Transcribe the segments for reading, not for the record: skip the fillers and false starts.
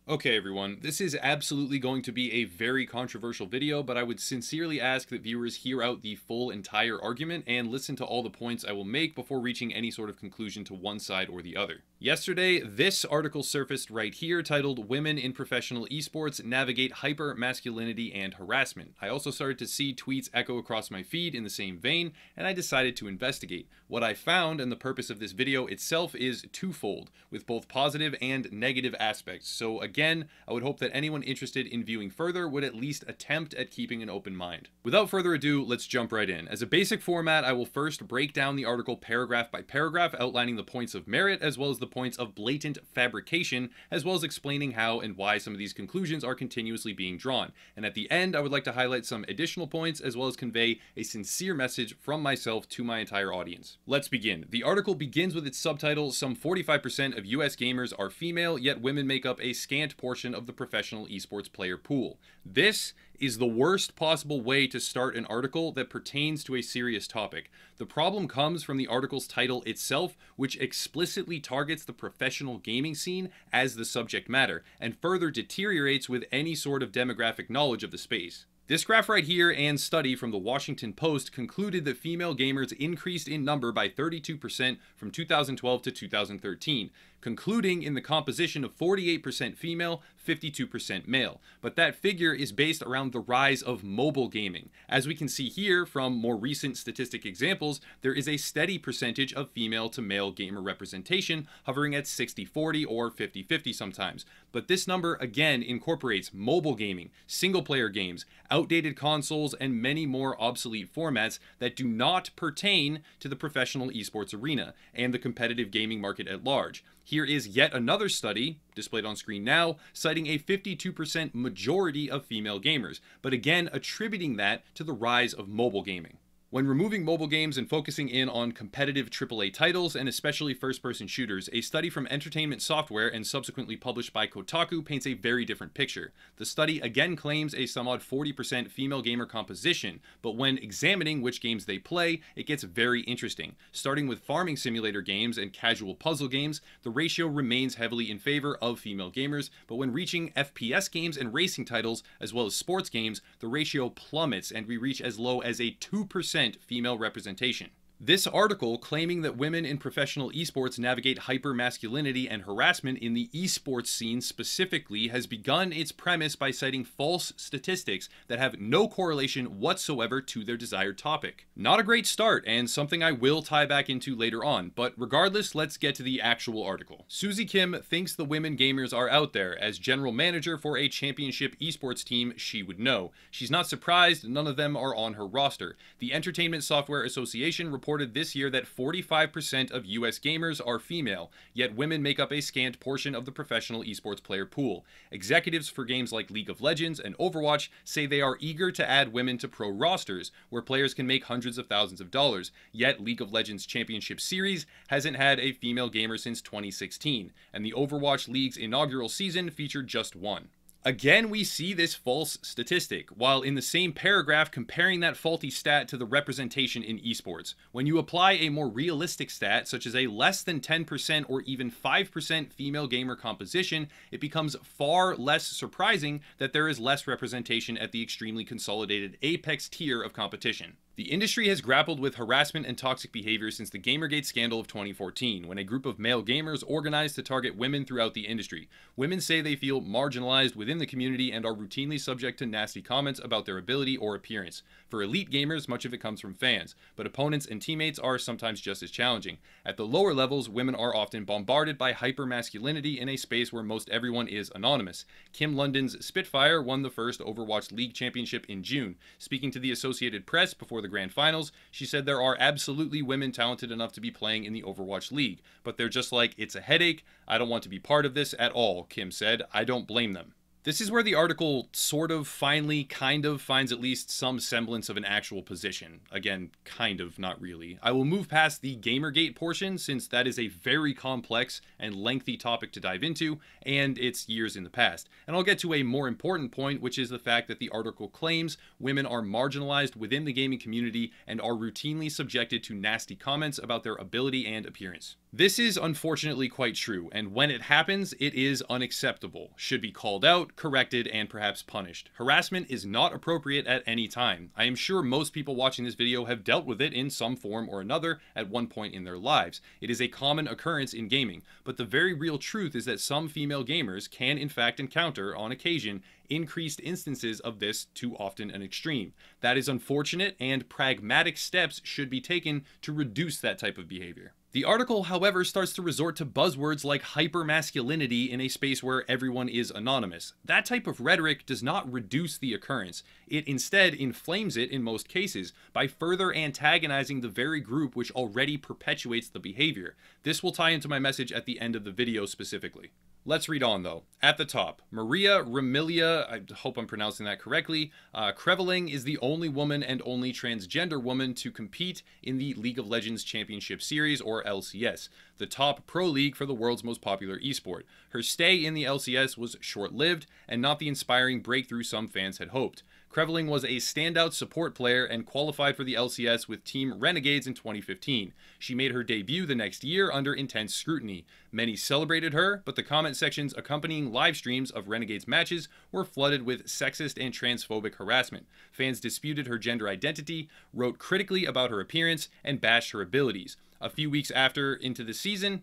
Okay everyone, this is absolutely going to be a very controversial video, but I would sincerely ask that viewers hear out the full entire argument and listen to all the points I will make before reaching any sort of conclusion to one side or the other. Yesterday, this article surfaced right here titled "Women in Professional Esports Navigate Hyper-Masculinity and Harassment." I also started to see tweets echo across my feed in the same vein, and I decided to investigate. What I found, and the purpose of this video itself, is twofold, with both positive and negative aspects. So again, I would hope that anyone interested in viewing further would at least attempt at keeping an open mind. Without further ado, let's jump right in. As a basic format, I will first break down the article paragraph by paragraph, outlining the points of merit as well as the points of blatant fabrication, as well as explaining how and why some of these conclusions are continuously being drawn. And at the end, I would like to highlight some additional points as well as convey a sincere message from myself to my entire audience. Let's begin. The article begins with its subtitle, "Some 45% of US gamers are female, yet women make up a scant portion of the professional esports player pool." This is the worst possible way to start an article that pertains to a serious topic. The problem comes from the article's title itself, which explicitly targets the professional gaming scene as the subject matter, and further deteriorates with any sort of demographic knowledge of the space. This graph right here and study from the Washington Post concluded that female gamers increased in number by 32% from 2012 to 2013, concluding in the composition of 48% female, 52% male. But that figure is based around the rise of mobile gaming. As we can see here from more recent statistic examples, there is a steady percentage of female to male gamer representation, hovering at 60-40 or 50-50 sometimes. But this number again incorporates mobile gaming, single-player games, outdated consoles, and many more obsolete formats that do not pertain to the professional esports arena and the competitive gaming market at large. Here is yet another study, displayed on screen now, citing a 52% majority of female gamers, but again attributing that to the rise of mobile gaming. When removing mobile games and focusing in on competitive AAA titles, and especially first-person shooters, a study from Entertainment Software and subsequently published by Kotaku paints a very different picture. The study again claims a some odd 40% female gamer composition, but when examining which games they play, it gets very interesting. Starting with farming simulator games and casual puzzle games, the ratio remains heavily in favor of female gamers, but when reaching FPS games and racing titles, as well as sports games, the ratio plummets and we reach as low as a 2% female representation. This article, claiming that women in professional esports navigate hyper-masculinity and harassment in the esports scene specifically, has begun its premise by citing false statistics that have no correlation whatsoever to their desired topic. Not a great start, and something I will tie back into later on, but regardless, let's get to the actual article. Susie Kim thinks the women gamers are out there. As general manager for a championship esports team, she would know. She's not surprised none of them are on her roster. The Entertainment Software Association reported this year that 45% of US gamers are female, yet women make up a scant portion of the professional esports player pool. Executives for games like League of Legends and Overwatch say they are eager to add women to pro rosters, where players can make hundreds of thousands of dollars, yet League of Legends Championship Series hasn't had a female gamer since 2016, and the Overwatch League's inaugural season featured just one. Again, we see this false statistic, while in the same paragraph comparing that faulty stat to the representation in esports. When you apply a more realistic stat, such as a less than 10% or even 5% female gamer composition, it becomes far less surprising that there is less representation at the extremely consolidated apex tier of competition. The industry has grappled with harassment and toxic behavior since the Gamergate scandal of 2014, when a group of male gamers organized to target women throughout the industry. Women say they feel marginalized within the community and are routinely subject to nasty comments about their ability or appearance. For elite gamers, much of it comes from fans, but opponents and teammates are sometimes just as challenging. At the lower levels, women are often bombarded by hyper-masculinity in a space where most everyone is anonymous. Kim London's Spitfire won the first Overwatch League championship in June. Speaking to the Associated Press before the grand finals, she said there are absolutely women talented enough to be playing in the Overwatch League, but they're just like, it's a headache, I don't want to be part of this at all, Kim said. I don't blame them. This is where the article sort of, finally, kind of finds at least some semblance of an actual position. Again, kind of, not really. I will move past the Gamergate portion, since that is a very complex and lengthy topic to dive into, and it's years in the past. And I'll get to a more important point, which is the fact that the article claims women are marginalized within the gaming community and are routinely subjected to nasty comments about their ability and appearance. This is unfortunately quite true, and when it happens, it is unacceptable, should be called out, corrected, and perhaps punished. Harassment is not appropriate at any time. I am sure most people watching this video have dealt with it in some form or another at one point in their lives. It is a common occurrence in gaming, but the very real truth is that some female gamers can in fact encounter, on occasion, increased instances of this to often an extreme. That is unfortunate, and pragmatic steps should be taken to reduce that type of behavior. The article, however, starts to resort to buzzwords like hypermasculinity in a space where everyone is anonymous. That type of rhetoric does not reduce the occurrence. It instead inflames it in most cases by further antagonizing the very group which already perpetuates the behavior. This will tie into my message at the end of the video specifically. Let's read on though. At the top, Maria Remilia, I hope I'm pronouncing that correctly, Creveling is the only woman and only transgender woman to compete in the League of Legends Championship Series, or LCS, the top pro league for the world's most popular esport. Her stay in the LCS was short-lived and not the inspiring breakthrough some fans had hoped. Creveling was a standout support player and qualified for the LCS with Team Renegades in 2015. She made her debut the next year under intense scrutiny. Many celebrated her, but the comment sections accompanying live streams of Renegades matches were flooded with sexist and transphobic harassment. Fans disputed her gender identity, wrote critically about her appearance, and bashed her abilities. A few weeks into the season,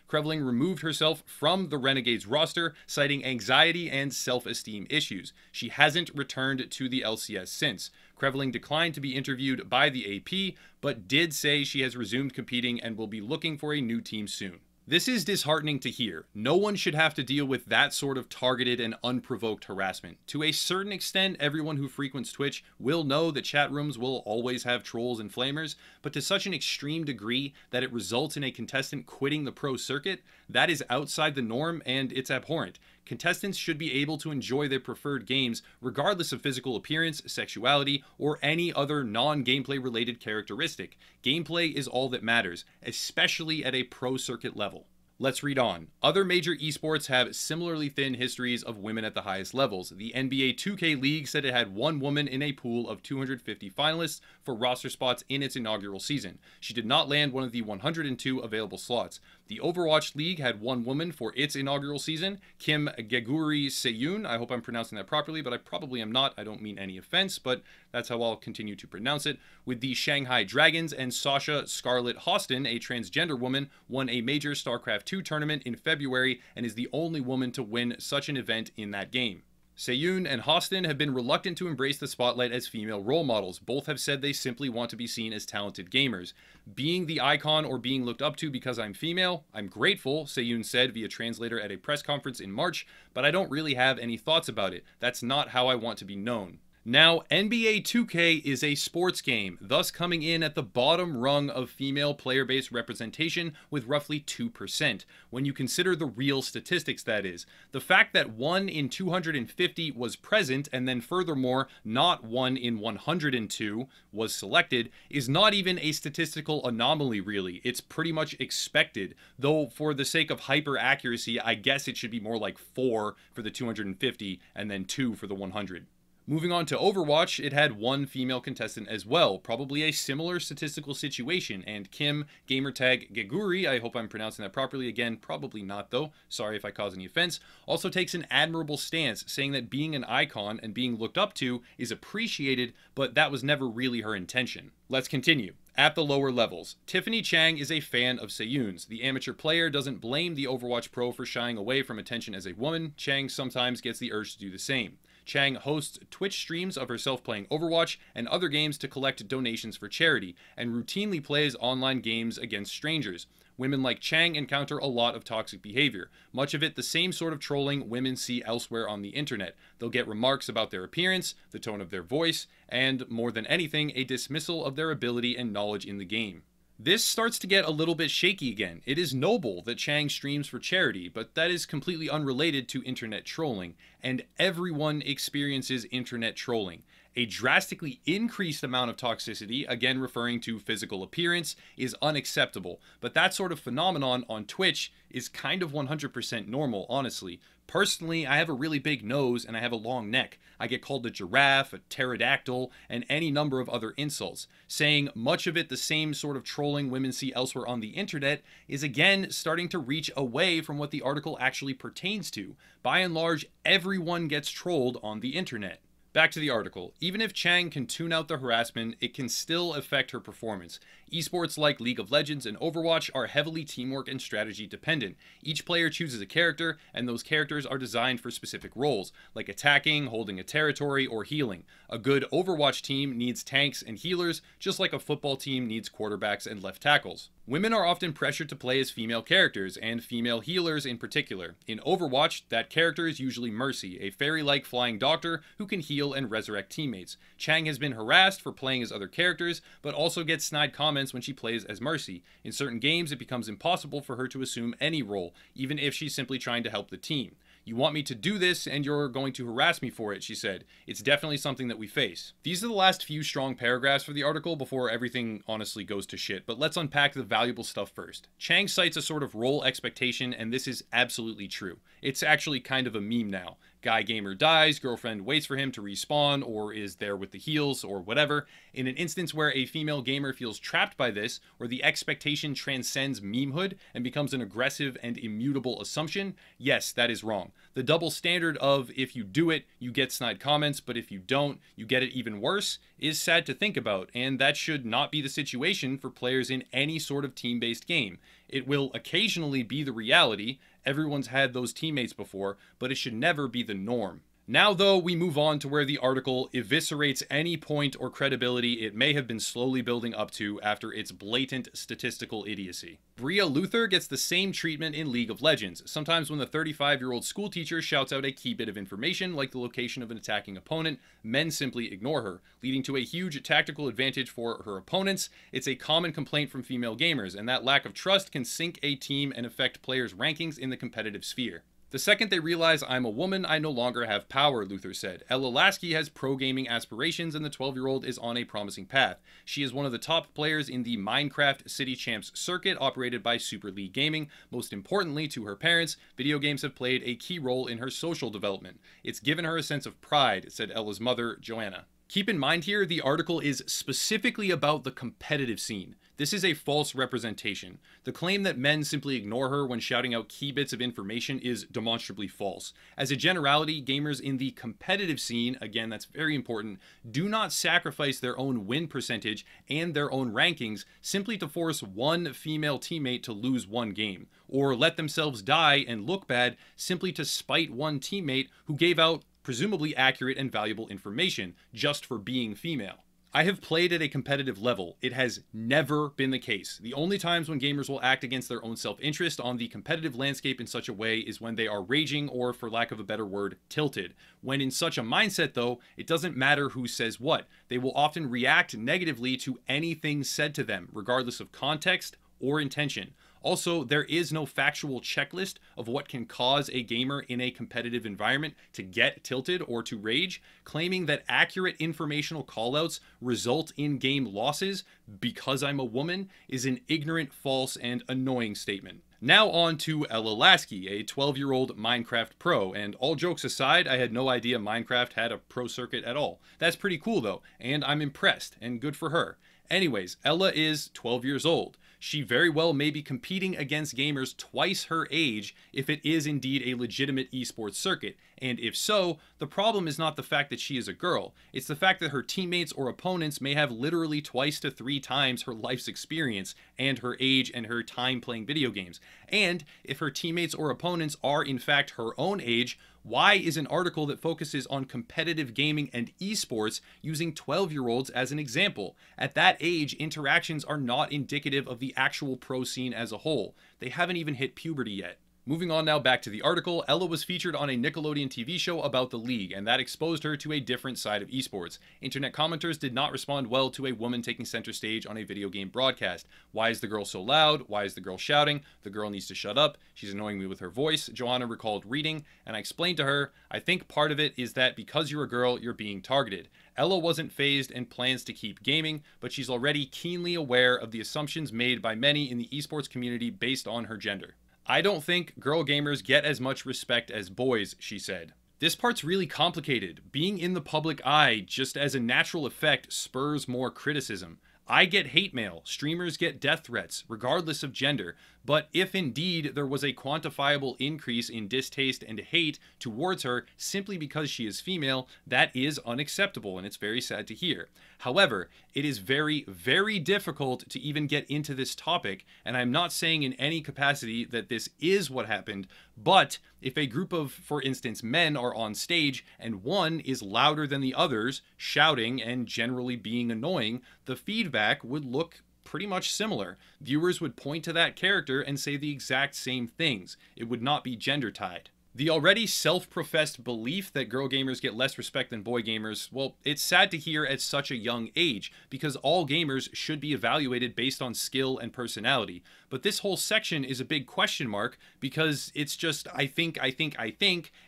Creveling removed herself from the Renegades roster, citing anxiety and self-esteem issues. She hasn't returned to the LCS since. Creveling declined to be interviewed by the AP, but did say she has resumed competing and will be looking for a new team soon. This is disheartening to hear. No one should have to deal with that sort of targeted and unprovoked harassment. To a certain extent, everyone who frequents Twitch will know that chat rooms will always have trolls and flamers, but to such an extreme degree that it results in a contestant quitting the pro circuit, that is outside the norm and it's abhorrent. Contestants should be able to enjoy their preferred games regardless of physical appearance, sexuality, or any other non-gameplay related characteristic. Gameplay is all that matters, especially at a pro circuit level. Let's read on. Other major esports have similarly thin histories of women at the highest levels. The NBA 2K League said it had one woman in a pool of 250 finalists for roster spots in its inaugural season. She did not land one of the 102 available slots. The Overwatch League had one woman for its inaugural season, Kim Geguri Seyun. I hope I'm pronouncing that properly, but I probably am not. I don't mean any offense, but that's how I'll continue to pronounce it. With the Shanghai Dragons, and Sasha Scarlett Hostin, a transgender woman, won a major StarCraft 2 tournament in February and is the only woman to win such an event in that game. Seyun and Hostin have been reluctant to embrace the spotlight as female role models. Both have said they simply want to be seen as talented gamers. Being the icon or being looked up to because I'm female, I'm grateful, Seyun said via translator at a press conference in March, but I don't really have any thoughts about it. That's not how I want to be known. Now, NBA 2K is a sports game, thus coming in at the bottom rung of female player-based representation with roughly 2%, when you consider the real statistics, that is. The fact that 1 in 250 was present, and then furthermore, not 1 in 102 was selected, is not even a statistical anomaly, really. It's pretty much expected, though for the sake of hyper-accuracy, I guess it should be more like 4 for the 250, and then 2 for the 100. Moving on to Overwatch, it had one female contestant as well, probably a similar statistical situation, and Kim Gamertag Geguri, I hope I'm pronouncing that properly again, probably not though, sorry if I cause any offense, also takes an admirable stance, saying that being an icon and being looked up to is appreciated, but that was never really her intention. Let's continue. At the lower levels, Tiffany Chang is a fan of Seyun's. The amateur player doesn't blame the Overwatch pro for shying away from attention as a woman. Chang sometimes gets the urge to do the same. Chang hosts Twitch streams of herself playing Overwatch and other games to collect donations for charity, and routinely plays online games against strangers. Women like Chang encounter a lot of toxic behavior, much of it the same sort of trolling women see elsewhere on the internet. They'll get remarks about their appearance, the tone of their voice, and, more than anything, a dismissal of their ability and knowledge in the game. This starts to get a little bit shaky again. It is noble that Chang streams for charity, but that is completely unrelated to internet trolling, and everyone experiences internet trolling. A drastically increased amount of toxicity, again referring to physical appearance, is unacceptable, but that sort of phenomenon on Twitch is kind of 100% normal, honestly. Personally, I have a really big nose and I have a long neck. I get called a giraffe, a pterodactyl, and any number of other insults. Saying much of it the same sort of trolling women see elsewhere on the internet is again starting to reach away from what the article actually pertains to. By and large, everyone gets trolled on the internet. Back to the article. Even if Chang can tune out the harassment, it can still affect her performance. Esports like League of Legends and Overwatch are heavily teamwork and strategy dependent. Each player chooses a character, and those characters are designed for specific roles, like attacking, holding a territory, or healing. A good Overwatch team needs tanks and healers, just like a football team needs quarterbacks and left tackles. Women are often pressured to play as female characters, and female healers in particular. In Overwatch, that character is usually Mercy, a fairy-like flying doctor who can heal and resurrect teammates. Chang has been harassed for playing as other characters, but also gets snide comments when she plays as Mercy. In certain games, it becomes impossible for her to assume any role, even if she's simply trying to help the team. "You want me to do this and you're going to harass me for it," she said. "It's definitely something that we face." These are the last few strong paragraphs for the article before everything honestly goes to shit, but let's unpack the valuable stuff first. Chang cites a sort of role expectation, and this is absolutely true. It's actually kind of a meme now. Guy gamer dies, girlfriend waits for him to respawn, or is there with the heals, or whatever. In an instance where a female gamer feels trapped by this, or the expectation transcends memehood and becomes an aggressive and immutable assumption, yes, that is wrong. The double standard of if you do it, you get snide comments, but if you don't, you get it even worse, is sad to think about, and that should not be the situation for players in any sort of team-based game. It will occasionally be the reality. Everyone's had those teammates before, but it should never be the norm. Now, though, we move on to where the article eviscerates any point or credibility it may have been slowly building up to after its blatant statistical idiocy. Bria Luther gets the same treatment in League of Legends. Sometimes when the 35-year-old schoolteacher shouts out a key bit of information, like the location of an attacking opponent, men simply ignore her, leading to a huge tactical advantage for her opponents. It's a common complaint from female gamers, and that lack of trust can sink a team and affect players' rankings in the competitive sphere. "The second they realize I'm a woman, I no longer have power," Luther said. "Ella Lasky has pro-gaming aspirations, and the 12-year-old is on a promising path. She is one of the top players in the Minecraft City Champs circuit operated by Super League Gaming. Most importantly to her parents, video games have played a key role in her social development. It's given her a sense of pride," said Ella's mother, Joanna. Keep in mind here, the article is specifically about the competitive scene. This is a false representation. The claim that men simply ignore her when shouting out key bits of information is demonstrably false. As a generality, gamers in the competitive scene, again that's very important, do not sacrifice their own win percentage and their own rankings simply to force one female teammate to lose one game, or let themselves die and look bad simply to spite one teammate who gave out presumably accurate and valuable information just for being female. I have played at a competitive level. It has never been the case. The only times when gamers will act against their own self-interest on the competitive landscape in such a way is when they are raging or, for lack of a better word, tilted. When in such a mindset, though, it doesn't matter who says what. They will often react negatively to anything said to them, regardless of context or intention. Also, there is no factual checklist of what can cause a gamer in a competitive environment to get tilted or to rage. Claiming that accurate informational callouts result in game losses because I'm a woman is an ignorant, false, and annoying statement. Now on to Ella Lasky, a 12-year-old Minecraft pro, and all jokes aside, I had no idea Minecraft had a pro circuit at all. That's pretty cool though, and I'm impressed, and good for her. Anyways, Ella is 12 years old. She very well may be competing against gamers twice her age if it is indeed a legitimate esports circuit, and if so, the problem is not the fact that she is a girl, it's the fact that her teammates or opponents may have literally twice to 3 times her life's experience and her age and her time playing video games. And if her teammates or opponents are in fact her own age, why is an article that focuses on competitive gaming and esports using 12-year-olds as an example? At that age, interactions are not indicative of the actual pro scene as a whole. They haven't even hit puberty yet. Moving on now back to the article, Ella was featured on a Nickelodeon TV show about the league, and that exposed her to a different side of esports. Internet commenters did not respond well to a woman taking center stage on a video game broadcast. "Why is the girl so loud? Why is the girl shouting? The girl needs to shut up. She's annoying me with her voice," Joanna recalled reading, and I explained to her, "I think part of it is that because you're a girl, you're being targeted." Ella wasn't phased and plans to keep gaming, but she's already keenly aware of the assumptions made by many in the esports community based on her gender. "I don't think girl gamers get as much respect as boys," she said. "This part's really complicated. Being in the public eye, just as a natural effect, spurs more criticism. I get hate mail, streamers get death threats, regardless of gender, but if indeed there was a quantifiable increase in distaste and hate towards her simply because she is female, that is unacceptable, and it's very sad to hear. However, it is very, very difficult to even get into this topic, and I'm not saying in any capacity that this is what happened, but if a group of, for instance, men are on stage and one is louder than the others, shouting and generally being annoying, the feedback would look pretty much similar. Viewers would point to that character and say the exact same things. It would not be gender tied. The already self-professed belief that girl gamers get less respect than boy gamers, well, it's sad to hear at such a young age, because all gamers should be evaluated based on skill and personality. But this whole section is a big question mark, because it's just I think,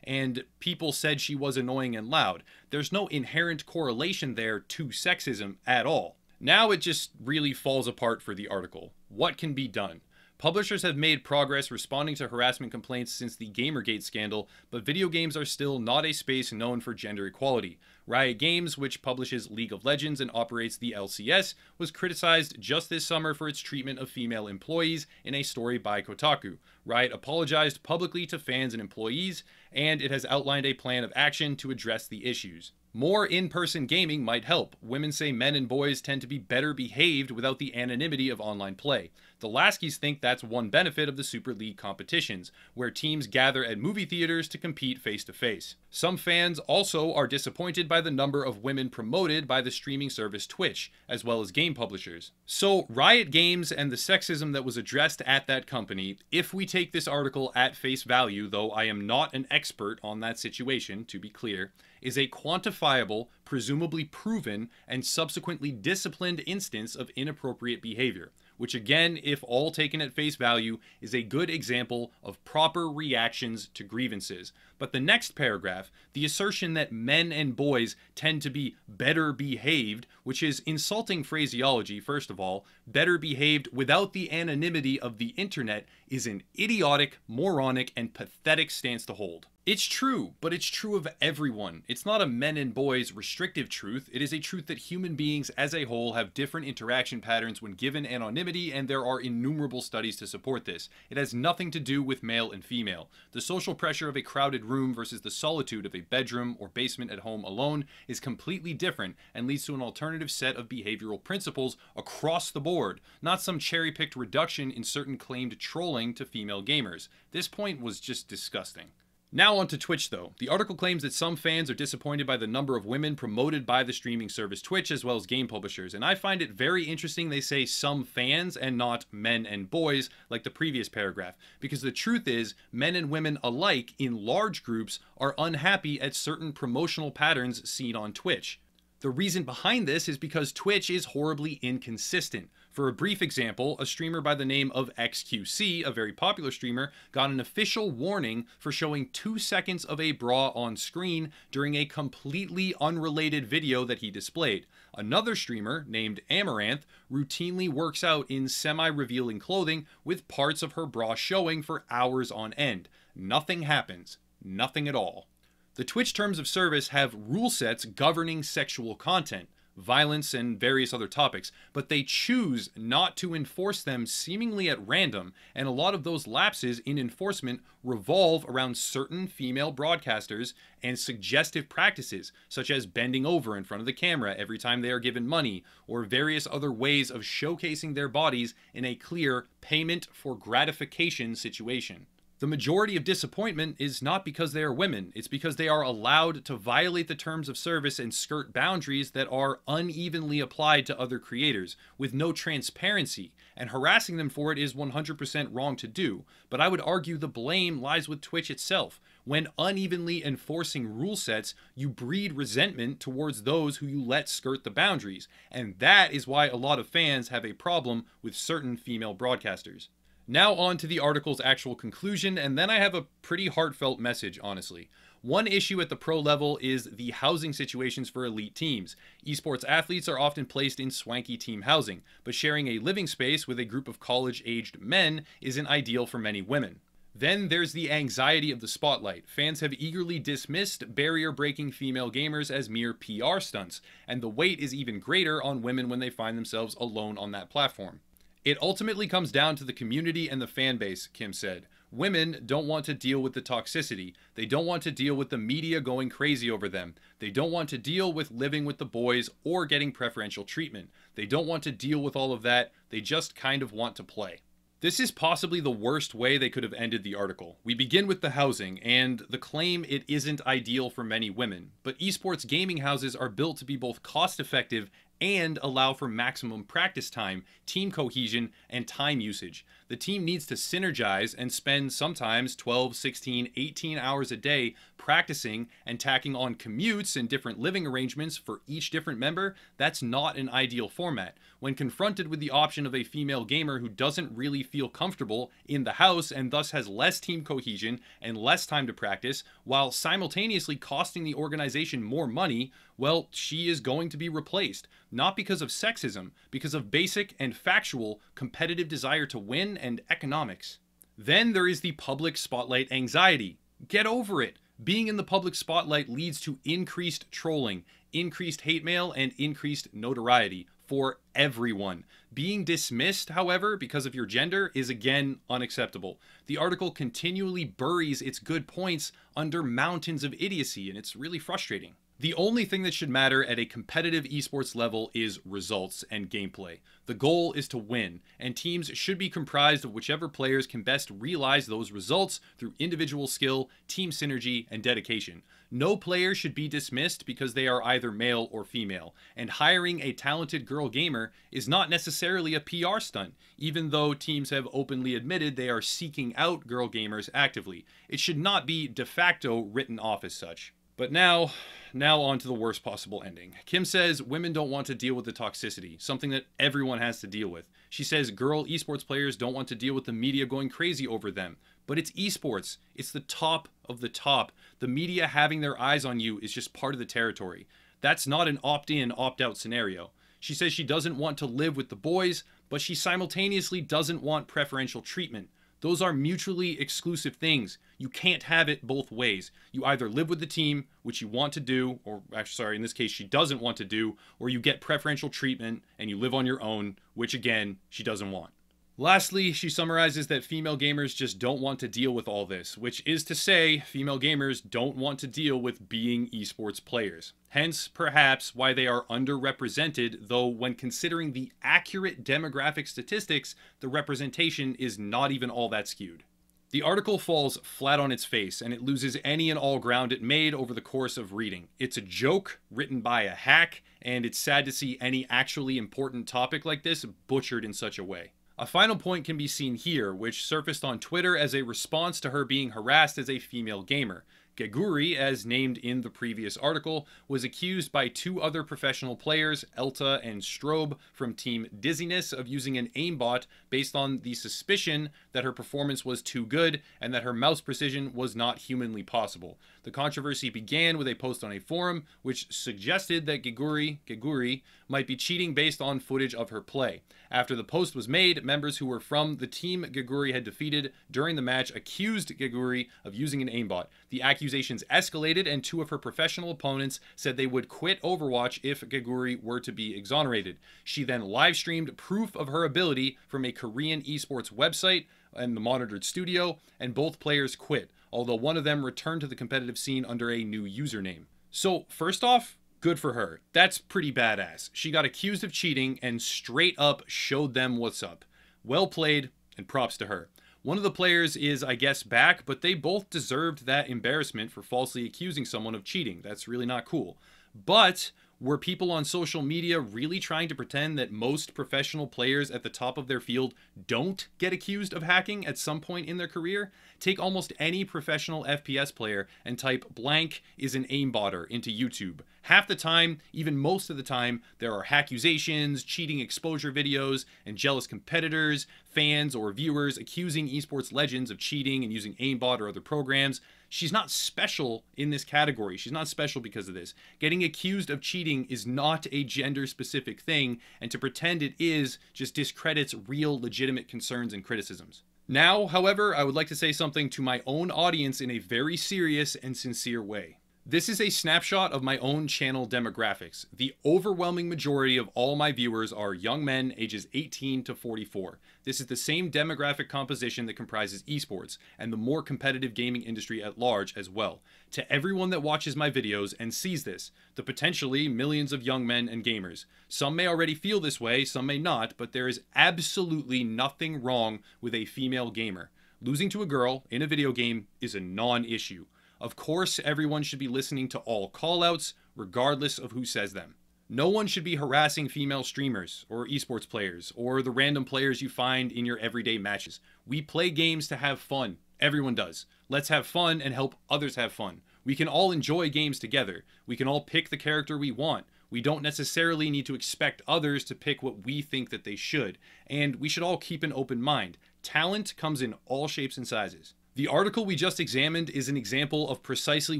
and people said she was annoying and loud. There's no inherent correlation there to sexism at all. Now it just really falls apart for the article. What can be done? Publishers have made progress responding to harassment complaints since the Gamergate scandal, but video games are still not a space known for gender equality. Riot Games, which publishes League of Legends and operates the LCS, was criticized just this summer for its treatment of female employees in a story by Kotaku. Riot apologized publicly to fans and employees, and it has outlined a plan of action to address the issues. More in-person gaming might help. Women say men and boys tend to be better behaved without the anonymity of online play. The Laskys think that's one benefit of the Super League competitions, where teams gather at movie theaters to compete face-to-face. Some fans also are disappointed by the number of women promoted by the streaming service Twitch, as well as game publishers. So, Riot Games and the sexism that was addressed at that company, if we take this article at face value, though I am not an expert on that situation, to be clear, is a quantifiable, presumably proven, and subsequently disciplined instance of inappropriate behavior, which again, if all taken at face value, is a good example of proper reactions to grievances. But the next paragraph, the assertion that men and boys tend to be better behaved, which is insulting phraseology, first of all, better behaved without the anonymity of the internet, is an idiotic, moronic, and pathetic stance to hold. It's true, but it's true of everyone. It's not a men and boys restrictive truth. It is a truth that human beings as a whole have different interaction patterns when given anonymity, and there are innumerable studies to support this. It has nothing to do with male and female. The social pressure of a crowded room versus the solitude of a bedroom or basement at home alone is completely different and leads to an alternative set of behavioral principles across the board, not some cherry-picked reduction in certain claimed trolling to female gamers. This point was just disgusting. Now on to Twitch though. The article claims that some fans are disappointed by the number of women promoted by the streaming service Twitch as well as game publishers, and I find it very interesting they say some fans and not men and boys like the previous paragraph, because the truth is men and women alike in large groups are unhappy at certain promotional patterns seen on Twitch. The reason behind this is because Twitch is horribly inconsistent. For a brief example, a streamer by the name of XQC, a very popular streamer, got an official warning for showing 2 seconds of a bra on screen during a completely unrelated video that he displayed. Another streamer, named Amaranth, routinely works out in semi-revealing clothing with parts of her bra showing for hours on end. Nothing happens. Nothing at all. The Twitch terms of service have rule sets governing sexual content, violence, and various other topics, but they choose not to enforce them seemingly at random, and a lot of those lapses in enforcement revolve around certain female broadcasters and suggestive practices, such as bending over in front of the camera every time they are given money, or various other ways of showcasing their bodies in a clear payment for gratification situation. The majority of disappointment is not because they are women, it's because they are allowed to violate the terms of service and skirt boundaries that are unevenly applied to other creators, with no transparency, and harassing them for it is 100% wrong to do, but I would argue the blame lies with Twitch itself. When unevenly enforcing rule sets, you breed resentment towards those who you let skirt the boundaries, and that is why a lot of fans have a problem with certain female broadcasters. Now on to the article's actual conclusion, and then I have a pretty heartfelt message, honestly. One issue at the pro level is the housing situations for elite teams. Esports athletes are often placed in swanky team housing, but sharing a living space with a group of college-aged men isn't ideal for many women. Then there's the anxiety of the spotlight. Fans have eagerly dismissed barrier-breaking female gamers as mere PR stunts, and the weight is even greater on women when they find themselves alone on that platform. It ultimately comes down to the community and the fan base, Kim said. Women don't want to deal with the toxicity. They don't want to deal with the media going crazy over them. They don't want to deal with living with the boys or getting preferential treatment. They don't want to deal with all of that. They just kind of want to play. This is possibly the worst way they could have ended the article. We begin with the housing, and the claim it isn't ideal for many women. But esports gaming houses are built to be both cost-effective and allow for maximum practice time, team cohesion, and time usage. The team needs to synergize and spend sometimes 12, 16, 18 hours a day practicing and tacking on commutes and different living arrangements for each different member. That's not an ideal format. When confronted with the option of a female gamer who doesn't really feel comfortable in the house and thus has less team cohesion and less time to practice, while simultaneously costing the organization more money, well, she is going to be replaced. Not because of sexism, because of basic and factual competitive desire to win and economics. Then there is the public spotlight anxiety. Get over it. Being in the public spotlight leads to increased trolling, increased hate mail, and increased notoriety for everyone. Being dismissed, however, because of your gender is again unacceptable. The article continually buries its good points under mountains of idiocy, and it's really frustrating. The only thing that should matter at a competitive esports level is results and gameplay. The goal is to win, and teams should be comprised of whichever players can best realize those results through individual skill, team synergy, and dedication. No player should be dismissed because they are either male or female, and hiring a talented girl gamer is not necessarily a PR stunt, even though teams have openly admitted they are seeking out girl gamers actively. It should not be de facto written off as such. But now on to the worst possible ending. Kim says women don't want to deal with the toxicity, something that everyone has to deal with. She says girl esports players don't want to deal with the media going crazy over them. But it's esports. It's the top of the top. The media having their eyes on you is just part of the territory. That's not an opt-in, opt-out scenario. She says she doesn't want to live with the boys, but she simultaneously doesn't want preferential treatment. Those are mutually exclusive things. You can't have it both ways. You either live with the team, which you want to do, or actually, sorry, in this case, she doesn't want to do, or you get preferential treatment and you live on your own, which again, she doesn't want. Lastly, she summarizes that female gamers just don't want to deal with all this, which is to say, female gamers don't want to deal with being esports players. Hence, perhaps, why they are underrepresented, though when considering the accurate demographic statistics, the representation is not even all that skewed. The article falls flat on its face, and it loses any and all ground it made over the course of reading. It's a joke written by a hack, and it's sad to see any actually important topic like this butchered in such a way. A final point can be seen here, which surfaced on Twitter as a response to her being harassed as a female gamer. Geguri, as named in the previous article, was accused by two other professional players, Elta and Strobe, from Team Dizziness of using an aimbot based on the suspicion that her performance was too good and that her mouse precision was not humanly possible. The controversy began with a post on a forum which suggested that Geguri might be cheating based on footage of her play. After the post was made, members who were from the team Geguri had defeated during the match accused Geguri of using an aimbot. The accusations escalated, and two of her professional opponents said they would quit Overwatch if Geguri were to be exonerated. She then live-streamed proof of her ability from a Korean esports website and the monitored studio, and both players quit, although one of them returned to the competitive scene under a new username. So, first off, good for her. That's pretty badass. She got accused of cheating and straight up showed them what's up. Well played, and props to her. One of the players is, I guess, back, but they both deserved that embarrassment for falsely accusing someone of cheating. That's really not cool. But were people on social media really trying to pretend that most professional players at the top of their field don't get accused of hacking at some point in their career? Take almost any professional FPS player and type blank is an aimbotter into YouTube. Half the time, even most of the time, there are accusations, cheating exposure videos, and jealous competitors, fans, or viewers accusing esports legends of cheating and using aimbot or other programs. She's not special in this category. She's not special because of this. Getting accused of cheating is not a gender-specific thing, and to pretend it is just discredits real, legitimate concerns and criticisms. Now, however, I would like to say something to my own audience in a very serious and sincere way. This is a snapshot of my own channel demographics. The overwhelming majority of all my viewers are young men ages 18 to 44. This is the same demographic composition that comprises esports and the more competitive gaming industry at large as well. To everyone that watches my videos and sees this, the potentially millions of young men and gamers. Some may already feel this way, some may not, but there is absolutely nothing wrong with a female gamer. Losing to a girl in a video game is a non-issue. Of course, everyone should be listening to all callouts, regardless of who says them. No one should be harassing female streamers, or esports players, or the random players you find in your everyday matches. We play games to have fun. Everyone does. Let's have fun and help others have fun. We can all enjoy games together. We can all pick the character we want. We don't necessarily need to expect others to pick what we think that they should. And we should all keep an open mind. Talent comes in all shapes and sizes. The article we just examined is an example of precisely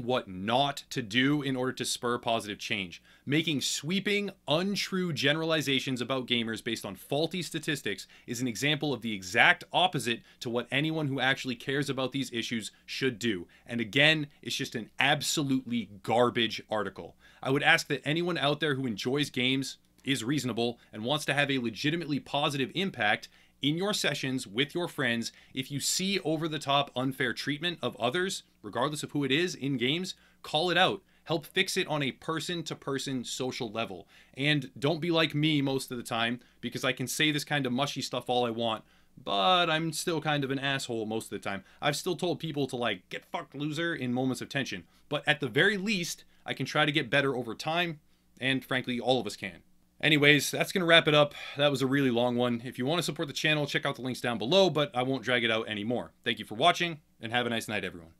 what not to do in order to spur positive change. Making sweeping, untrue generalizations about gamers based on faulty statistics is an example of the exact opposite to what anyone who actually cares about these issues should do. And again, it's just an absolutely garbage article. I would ask that anyone out there who enjoys games, is reasonable, and wants to have a legitimately positive impact in your sessions with your friends, if you see over-the-top unfair treatment of others, regardless of who it is in games, call it out. Help fix it on a person-to-person social level. And don't be like me most of the time, because I can say this kind of mushy stuff all I want, but I'm still kind of an asshole most of the time. I've still told people to like, get fucked loser in moments of tension. But at the very least, I can try to get better over time, and frankly, all of us can. Anyways, that's going to wrap it up. That was a really long one. If you want to support the channel, check out the links down below, but I won't drag it out anymore. Thank you for watching, and have a nice night, everyone.